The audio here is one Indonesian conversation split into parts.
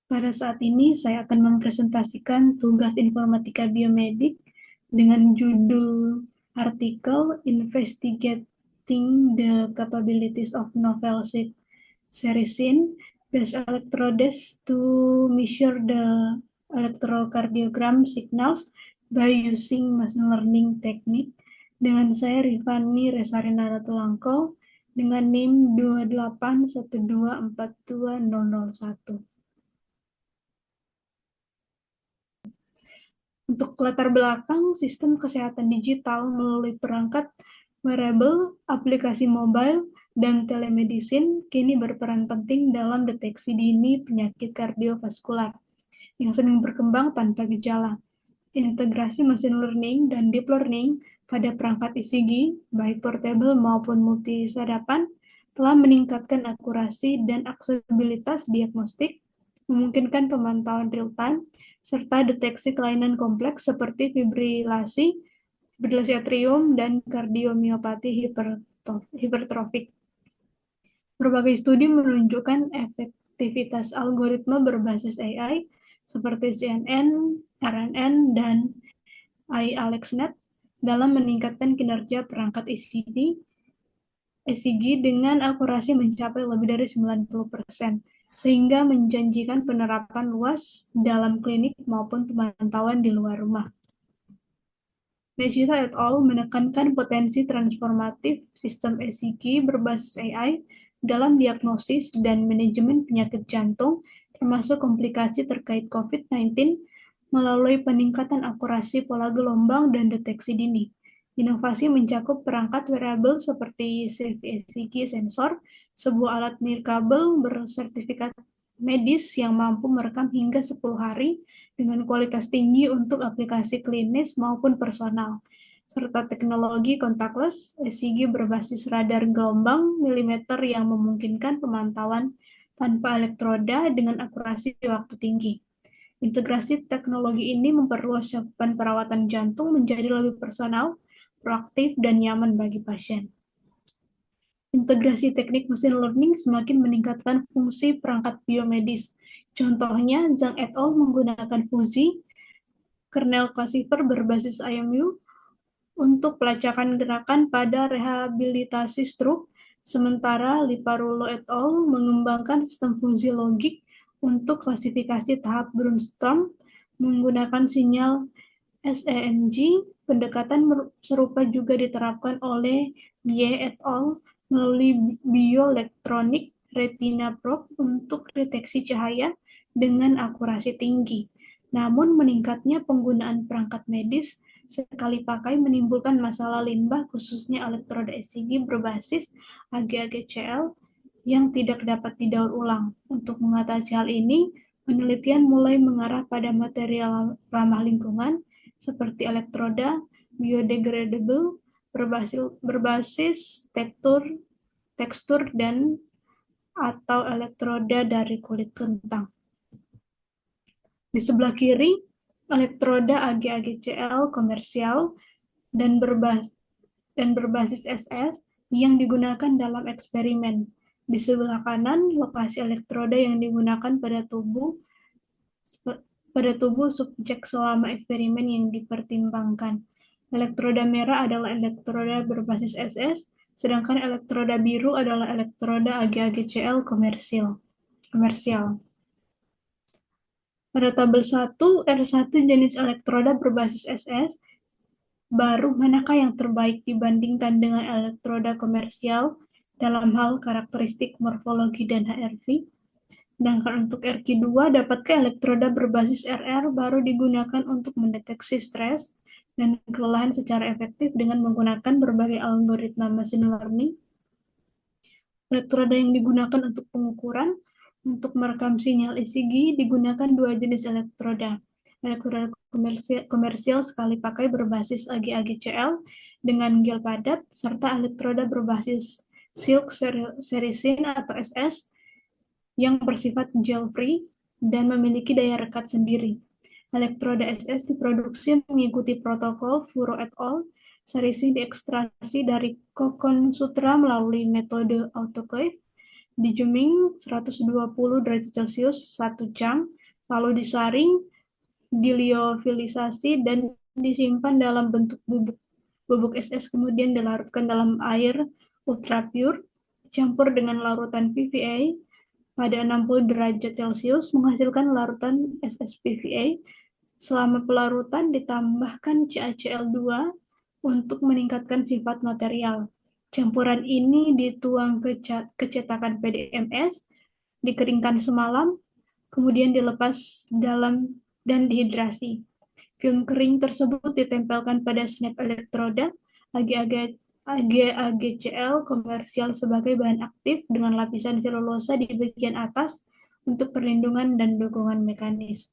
Pada saat ini saya akan mempresentasikan tugas informatika biomedik dengan judul artikel Investigating the Capabilities of Novel Sericin-Based Electrodes to Measure the Electrocardiogram Signals by Using Machine Learning Technique dengan saya Rifani Resarina Ratulangko dengan NIM 281242001. Untuk latar belakang sistem kesehatan digital melalui perangkat wearable, aplikasi mobile, dan telemedicine kini berperan penting dalam deteksi dini penyakit kardiovaskular yang sering berkembang tanpa gejala. Integrasi machine learning dan deep learning pada perangkat ECG, baik portable maupun multisadapan, telah meningkatkan akurasi dan aksesibilitas diagnostik, memungkinkan pemantauan real-time, serta deteksi kelainan kompleks seperti fibrilasi atrium, dan kardiomiopati hipertrofik. Berbagai studi menunjukkan efektivitas algoritma berbasis AI seperti CNN, RNN, dan AlexNet dalam meningkatkan kinerja perangkat ECG dengan akurasi mencapai lebih dari 90%, sehingga menjanjikan penerapan luas dalam klinik maupun pemantauan di luar rumah. Nishita et al. Menekankan potensi transformatif sistem ECG berbasis AI dalam diagnosis dan manajemen penyakit jantung, termasuk komplikasi terkait COVID-19, melalui peningkatan akurasi pola gelombang dan deteksi dini. Inovasi mencakup perangkat wearable seperti ECG sensor, sebuah alat nirkabel bersertifikat medis yang mampu merekam hingga 10 hari dengan kualitas tinggi untuk aplikasi klinis maupun personal, serta teknologi contactless ECG berbasis radar gelombang milimeter yang memungkinkan pemantauan tanpa elektroda dengan akurasi waktu tinggi. Integrasi teknologi ini memperluas cakupan perawatan jantung menjadi lebih personal, proaktif, dan nyaman bagi pasien. Integrasi teknik mesin learning semakin meningkatkan fungsi perangkat biomedis. Contohnya, Zhang et al. Menggunakan Fuzzy kernel classifier berbasis IMU untuk pelacakan gerakan pada rehabilitasi stroke, sementara Liparulo et al. Mengembangkan sistem Fuzzy logik untuk klasifikasi tahap brainstorm menggunakan sinyal SEMG. Pendekatan serupa juga diterapkan oleh Ye et al. Melalui bioelektronik retina probe untuk deteksi cahaya dengan akurasi tinggi. Namun meningkatnya penggunaan perangkat medis sekali pakai menimbulkan masalah limbah, khususnya elektroda ECG berbasis AGAGCL yang tidak dapat didaur ulang. Untuk mengatasi hal ini, penelitian mulai mengarah pada material ramah lingkungan seperti elektroda biodegradable berbasis tekstur dan atau elektroda dari kulit kentang. Di sebelah kiri, elektroda AGAGCL komersial dan berbasis SS yang digunakan dalam eksperimen. Di sebelah kanan, lokasi elektroda yang digunakan pada tubuh subjek selama eksperimen yang dipertimbangkan. Elektroda merah adalah elektroda berbasis SS, sedangkan elektroda biru adalah elektroda AGAGCL komersial. Pada tabel 1, R1 jenis elektroda berbasis SS, baru manakah yang terbaik dibandingkan dengan elektroda komersial dalam hal karakteristik morfologi dan HRV? Sedangkan untuk RQ2, dapatkah elektroda berbasis RR baru digunakan untuk mendeteksi stres dan kelelahan secara efektif dengan menggunakan berbagai algoritma machine learning? Elektroda yang digunakan untuk pengukuran untuk merekam sinyal ECG digunakan dua jenis elektroda. Elektroda komersial sekali pakai berbasis AGAGCL dengan gel padat, serta elektroda berbasis silk sericin atau SS yang bersifat gel-free dan memiliki daya rekat sendiri. Elektroda SS diproduksi mengikuti protokol Furo et al. Sericin diekstraksi dari kokon sutra melalui metode autoclave Dijamming 120 derajat Celcius 1 jam, lalu disaring, diliofilisasi, dan disimpan dalam bentuk bubuk SS, kemudian dilarutkan dalam air ultra pure, campur dengan larutan PVA pada 60 derajat Celcius, menghasilkan larutan SSPVA. Selama pelarutan ditambahkan CaCl2 untuk meningkatkan sifat material. Campuran ini dituang ke cetakan PDMS, dikeringkan semalam, kemudian dilepas dalam dan dehidrasi. Film kering tersebut ditempelkan pada snap elektroda AgCl komersial sebagai bahan aktif dengan lapisan selulosa di bagian atas untuk perlindungan dan dukungan mekanis.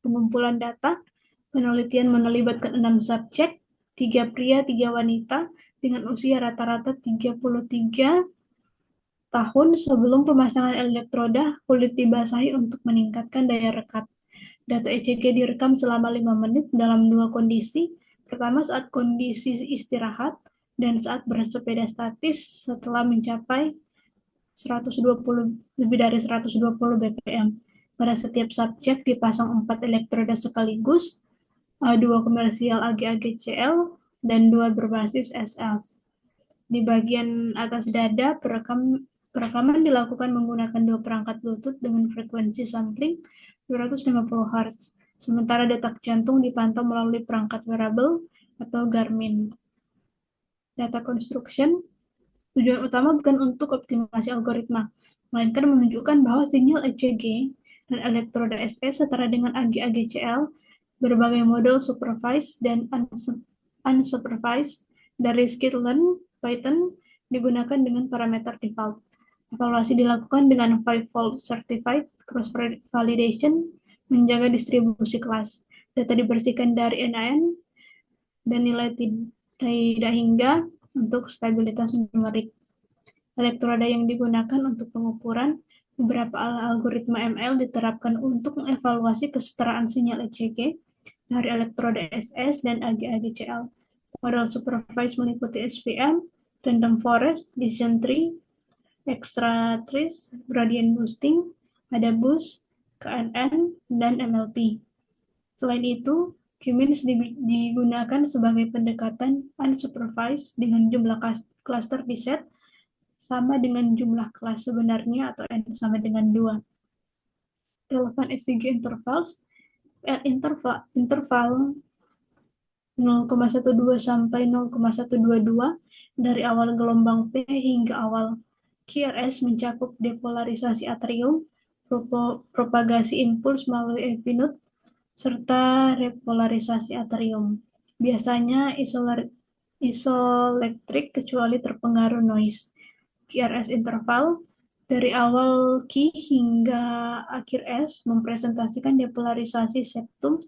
Pengumpulan data, penelitian melibatkan 6 subjek, 3 pria, 3 wanita, dengan usia rata-rata 33 tahun. Sebelum pemasangan elektroda, kulit dibasahi untuk meningkatkan daya rekat. Data ECG direkam selama 5 menit dalam 2 kondisi. Pertama, saat kondisi istirahat, dan saat bersepeda statis setelah mencapai 120, lebih dari 120 bpm. Pada setiap subjek dipasang 4 elektroda sekaligus, 2 komersial AgCl dan 2 berbasis SL. Di bagian atas dada, perekaman dilakukan menggunakan 2 perangkat Bluetooth dengan frekuensi sampling 250 Hz. Sementara detak jantung dipantau melalui perangkat wearable atau Garmin. Data construction, tujuan utama bukan untuk optimasi algoritma, melainkan menunjukkan bahwa sinyal ECG dan elektroda SS setara dengan AgCl, berbagai model supervised dan unsupervised dari scikit-learn Python digunakan dengan parameter default. Evaluasi dilakukan dengan 5-fold certified cross-validation, menjaga distribusi kelas. Data dibersihkan dari NaN dan nilai tidak hingga untuk stabilitas numerik. Elektroda yang digunakan untuk pengukuran beberapa algoritma ML diterapkan untuk mengevaluasi kesetaraan sinyal ECG dari elektroda SS dan AgCl. Model supervised meliputi SVM, random forest, decision tree, extra trees, gradient boosting, ada boost, KNN, dan MLP. Selain itu, Q-means digunakan sebagai pendekatan unsupervised dengan jumlah cluster di set sama dengan jumlah kelas sebenarnya atau N sama dengan 2. Relevan ECG intervals, interval 0,12 sampai 0,122 dari awal gelombang P hingga awal QRS mencakup depolarisasi atrium, propagasi impuls melalui evinode, serta repolarisasi atrium. Biasanya isoelektrik kecuali terpengaruh noise. QRS interval dari awal Q hingga akhir S mempresentasikan depolarisasi septum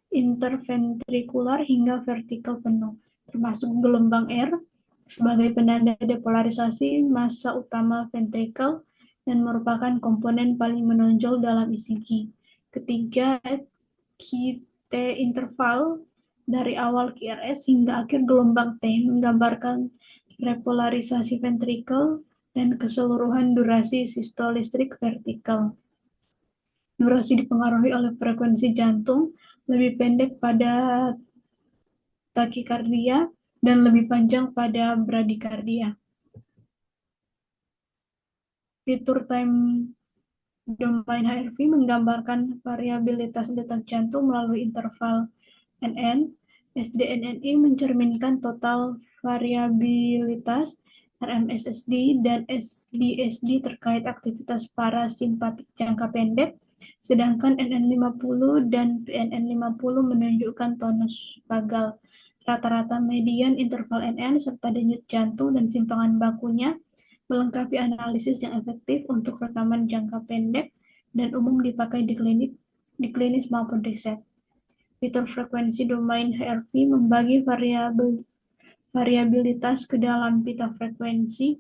interventrikular hingga vertikal penuh, termasuk gelombang R sebagai penanda depolarisasi massa utama ventrikel dan merupakan komponen paling menonjol dalam ECG. Ketiga, QT interval dari awal QRS hingga akhir gelombang T menggambarkan repolarisasi ventrikel dan keseluruhan durasi sistolistrik vertikal. Durasi dipengaruhi oleh frekuensi jantung, lebih pendek pada takikardia dan lebih panjang pada bradikardia. Fitur time domain HRV menggambarkan variabilitas detak jantung melalui interval NN. SDNNI mencerminkan total variabilitas RMSSD dan SDSD terkait aktivitas parasimpatik jangka pendek, sedangkan NN50 dan PNN50 menunjukkan tonus vagal. Rata-rata median interval NN serta denyut jantung dan simpangan bakunya melengkapi analisis yang efektif untuk rekaman jangka pendek dan umum dipakai di klinis maupun riset. Fitur frekuensi domain HRV membagi variabilitas ke dalam pita frekuensi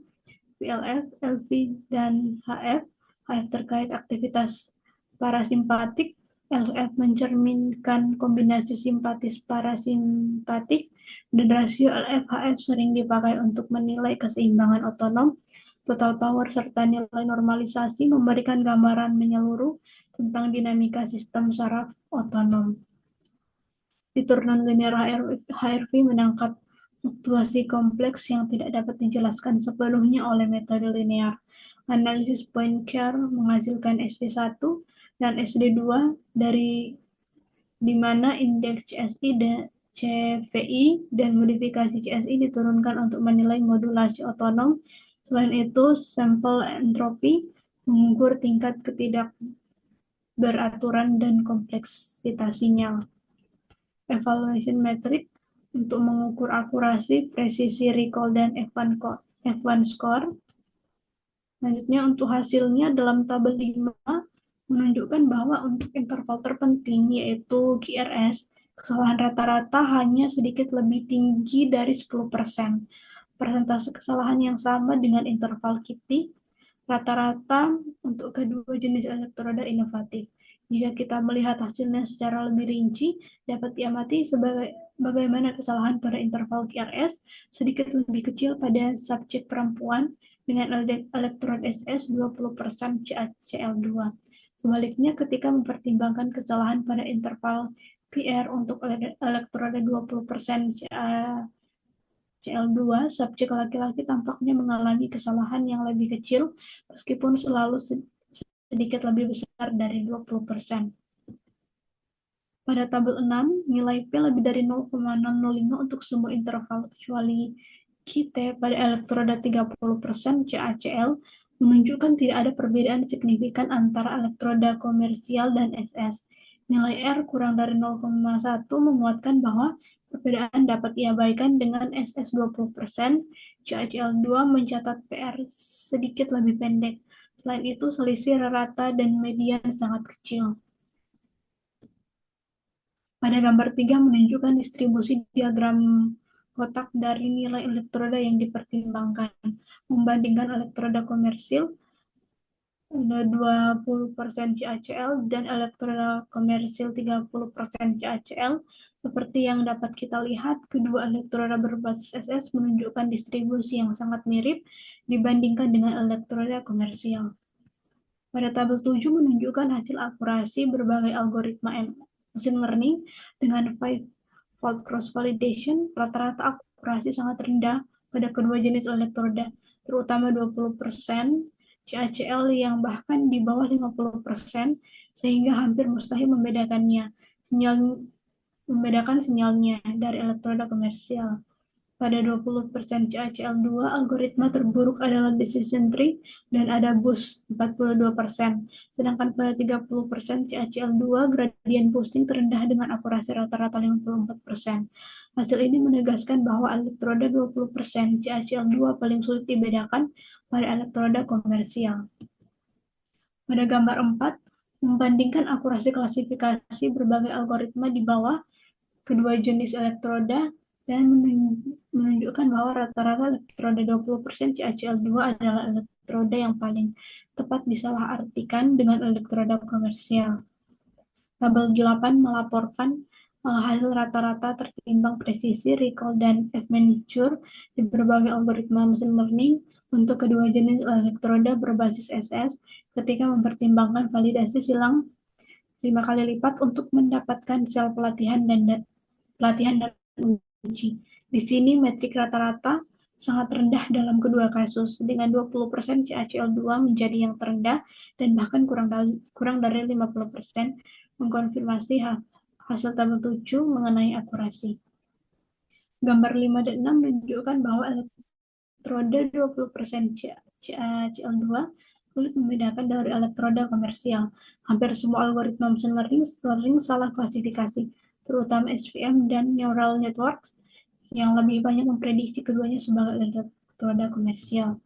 VLF, LV, dan HF. HF terkait aktivitas parasimpatik, LF mencerminkan kombinasi simpatis parasimpatik, dan rasio LF-HF sering dipakai untuk menilai keseimbangan otonom total power, serta nilai normalisasi memberikan gambaran menyeluruh tentang dinamika sistem saraf otonom. Diturunan linear HRV menangkap fluktuasi kompleks yang tidak dapat dijelaskan sepenuhnya oleh metode linear. Analisis point care menghasilkan SD1 dan SD2 di mana indeks CSI dan CVI dan modifikasi CSI diturunkan untuk menilai modulasi otonom. Selain itu, sampel entropi mengukur tingkat ketidakberaturan dan kompleksitas sinyal. Evaluation metric untuk mengukur akurasi, presisi recall, dan F1 score. Selanjutnya untuk hasilnya dalam tabel 5 menunjukkan bahwa untuk interval terpenting yaitu QRS, kesalahan rata-rata hanya sedikit lebih tinggi dari 10%. Persentase kesalahan yang sama dengan interval Kitty rata-rata untuk kedua jenis elektroda inovatif. Jika kita melihat hasilnya secara lebih rinci, dapat diamati bagaimana kesalahan pada interval QRS sedikit lebih kecil pada subjek perempuan dengan elektroda SS 20% CACL2. Sebaliknya, ketika mempertimbangkan kesalahan pada interval PR untuk elektroda 20% CL2, subjek laki-laki tampaknya mengalami kesalahan yang lebih kecil meskipun selalu sedikit lebih besar dari 20%. Pada tabel 6, nilai P lebih dari 0,005 untuk semua interval kecuali QT pada elektroda 30% CACL menunjukkan tidak ada perbedaan signifikan antara elektroda komersial dan SS. Nilai R kurang dari 0,1 menguatkan bahwa perbedaan dapat diabaikan dengan SS 20%, CACL2 mencatat PR sedikit lebih pendek. Selain itu, selisih rata dan median sangat kecil. Pada gambar 3 menunjukkan distribusi diagram kotak dari nilai elektroda yang dipertimbangkan. Membandingkan elektroda komersil 20% CACL dan elektroda komersil 30% CACL. Seperti yang dapat kita lihat, kedua elektroda berbasis SS menunjukkan distribusi yang sangat mirip dibandingkan dengan elektroda komersial. Pada tabel 7 menunjukkan hasil akurasi berbagai algoritma machine learning dengan 5-fold cross-validation. Rata-rata akurasi sangat rendah pada kedua jenis elektroda, terutama 20% CACL yang bahkan di bawah 50%, sehingga hampir mustahil membedakan sinyalnya dari elektroda komersial. Pada 20% CACL2, algoritma terburuk adalah decision tree dan ada boost 42%. Sedangkan pada 30% CACL2, gradient boosting terendah dengan akurasi rata-rata 54%. Hasil ini menegaskan bahwa elektroda 20% CACL2 paling sulit dibedakan pada elektroda komersial. Pada gambar 4, membandingkan akurasi klasifikasi berbagai algoritma di bawah kedua jenis elektroda dan menunjukkan bahwa rata-rata elektroda 20% CACL2 adalah elektroda yang paling tepat disalahartikan dengan elektroda komersial. Tabel 8 melaporkan hasil rata-rata tertimbang presisi, recall, dan F-magnitude di berbagai algoritma machine learning untuk kedua jenis elektroda berbasis SS ketika mempertimbangkan validasi silang 5 kali lipat untuk mendapatkan sel pelatihan dan uji. Di sini metrik rata-rata sangat rendah dalam kedua kasus, dengan 20% CACL2 menjadi yang terendah dan bahkan kurang dari 50%, mengkonfirmasi hasil tabel 7 mengenai akurasi. Gambar 5 dan 6 menunjukkan bahwa elektroda 20% CACL2 sulit membedakan dari elektroda komersial. Hampir semua algoritma machine learning sering salah klasifikasi, terutama SVM dan neural networks, yang lebih banyak memprediksi keduanya sebagai elektroda komersial.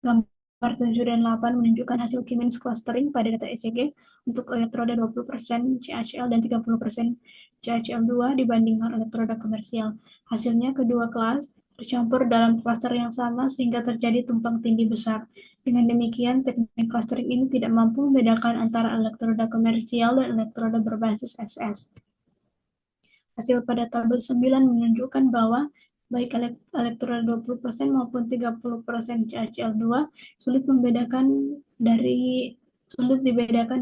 Gambar 7 dan 8 menunjukkan hasil K-means clustering pada data ECG untuk elektroda 20% CACL dan 30% CACL2 dibandingkan elektroda komersial. Hasilnya kedua kelas tercampur dalam klaster yang sama sehingga terjadi tumpang tindih besar. Dengan demikian, teknik clustering ini tidak mampu membedakan antara elektroda komersial dan elektroda berbasis SS. Hasil pada tabel 9 menunjukkan bahwa baik elektoral 20% maupun 30% CaCl2 sulit dibedakan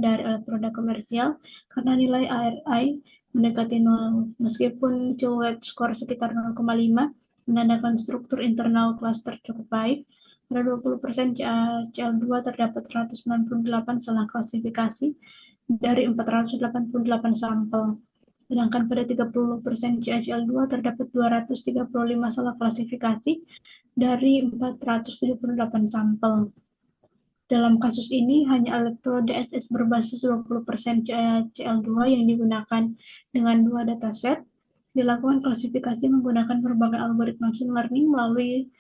dari elektroda komersial karena nilai ARI mendekati 0. Meskipun Chilwell skor sekitar 0,5 menandakan struktur internal klaster cukup baik, pada 20% CaCl2 terdapat 198 salah klasifikasi dari 488 sampel. Sedangkan pada 30% CaCl2 terdapat 235 salah klasifikasi dari 478 sampel. Dalam kasus ini, hanya elektroda SS berbasis 20% CaCl2 yang digunakan dengan dua dataset. Dilakukan klasifikasi menggunakan berbagai algoritma machine learning melalui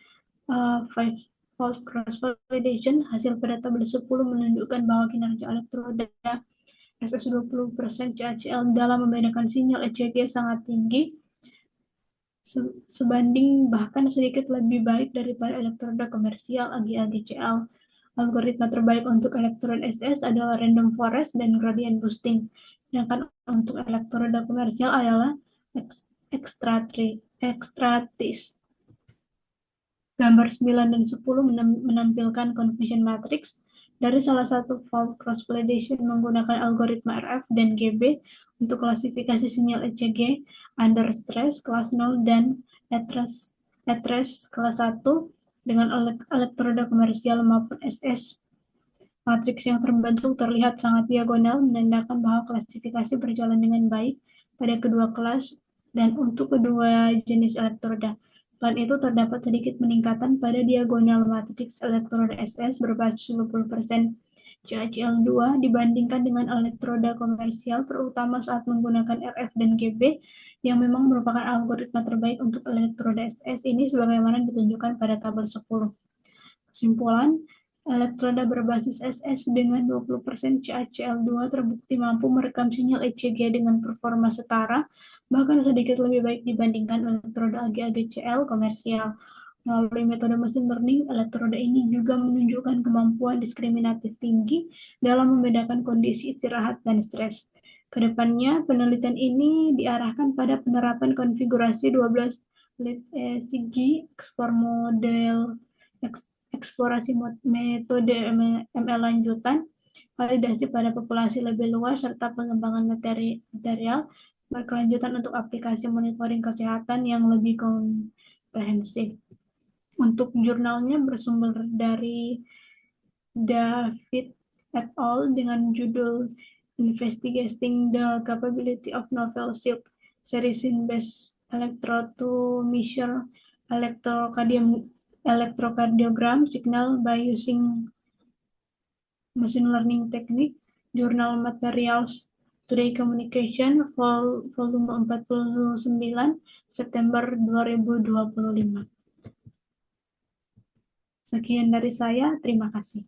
false cross validation. Hasil pada tabel 10 menunjukkan bahwa kinerja elektroda SS 20% CaCl dalam membedakan sinyal ECG sangat tinggi, sebanding bahkan sedikit lebih baik daripada elektroda komersial AGAGCL. Algoritma terbaik untuk elektroda SS adalah random forest dan gradient boosting, sedangkan untuk elektroda komersial adalah Extratis. Gambar 9 dan 10 menampilkan confusion matrix dari salah satu fault cross validation menggunakan algoritma RF dan GB untuk klasifikasi sinyal ECG under stress kelas 0 dan at rest kelas 1 dengan elektroda komersial maupun SS. Matriks yang terbentuk terlihat sangat diagonal, menandakan bahwa klasifikasi berjalan dengan baik pada kedua kelas dan untuk kedua jenis elektroda. Selain itu, terdapat sedikit peningkatan pada diagonal matriks elektroda SS berbasis 20% CaCl2 dibandingkan dengan elektroda komersial, terutama saat menggunakan RF dan GB, yang memang merupakan algoritma terbaik untuk elektroda SS ini sebagaimana ditunjukkan pada tabel 10. Kesimpulan, elektroda berbasis SS dengan 20% CaCl2 terbukti mampu merekam sinyal ECG dengan performa setara, bahkan sedikit lebih baik dibandingkan elektroda AGAGCL komersial. Melalui metode mesin learning, elektroda ini juga menunjukkan kemampuan diskriminatif tinggi dalam membedakan kondisi istirahat dan stres. Kedepannya, penelitian ini diarahkan pada penerapan konfigurasi 12 lead ECG, eksplorasi metode ML lanjutan, validasi pada populasi lebih luas, serta pengembangan material berkelanjutan untuk aplikasi monitoring kesehatan yang lebih komprehensif. Untuk jurnalnya bersumber dari David et al. Dengan judul Investigating the Capability of Novel Silk Sericin-Based Electrode to Measure Electrocardiogram Signal by Using Machine Learning Technique, Jurnal Materials Today Communication, volume 49, September 2025. Sekian dari saya, terima kasih.